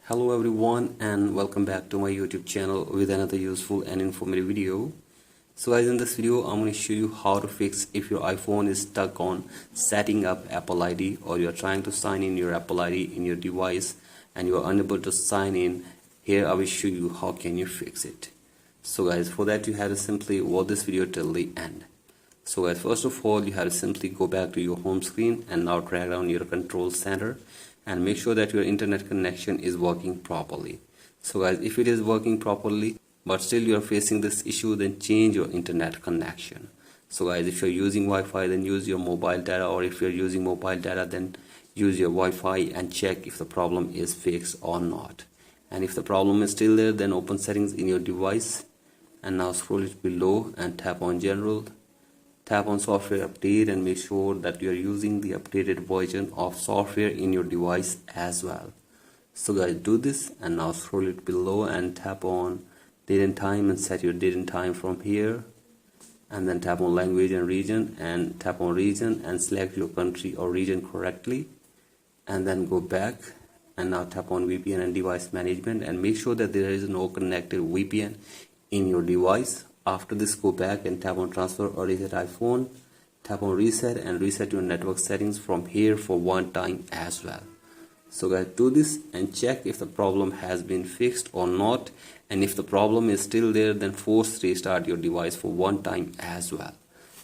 Hello everyone and welcome back to my YouTube channel with another useful and informative video. So guys, in this video I'm going to show you how to fix if your iPhone is stuck on setting up Apple ID, or you're trying to sign in your Apple ID in your device and you are unable to sign in. Here I will show you how can you fix it. So guys, for that you have to simply watch this video till the end. So guys, first of all you have to simply go back to your home screen and now drag down your control center and make sure that your internet connection is working properly. So guys, if it is working properly but still you are facing this issue, then change your internet connection. So guys, if you're using Wi-Fi, then use your mobile data, or if you're using mobile data, then use your Wi-Fi and check if the problem is fixed or not. And if the problem is still there, then open settings in your device and now scroll it below and tap on general. Tap on software update and make sure that you are using the updated version of software in your device as well. So guys, do this and now scroll it below and tap on date and time and set your date and time from here, and then tap on language and region and tap on region and select your country or region correctly, and then go back and now tap on VPN and device management and make sure that there is no connected VPN in your device. After this, go back and tap on transfer or reset iPhone, tap on reset and reset your network settings from here for one time as well. So guys, do this and check if the problem has been fixed or not, and if the problem is still there, then force restart your device for one time as well.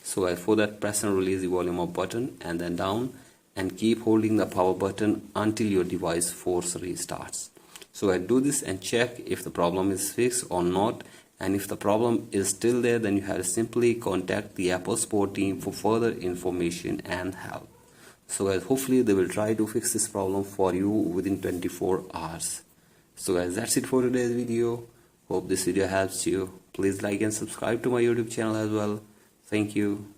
So guys, for that, press and release the volume up button and then down, and keep holding the power button until your device force restarts. So guys, do this and check if the problem is fixed or not. And if the problem is still there, then you have to simply contact the Apple support team for further information and help. So guys, hopefully they will try to fix this problem for you within 24 hours. So guys, that's it for today's video. Hope this video helps you. Please like and subscribe to my YouTube channel as well. Thank you.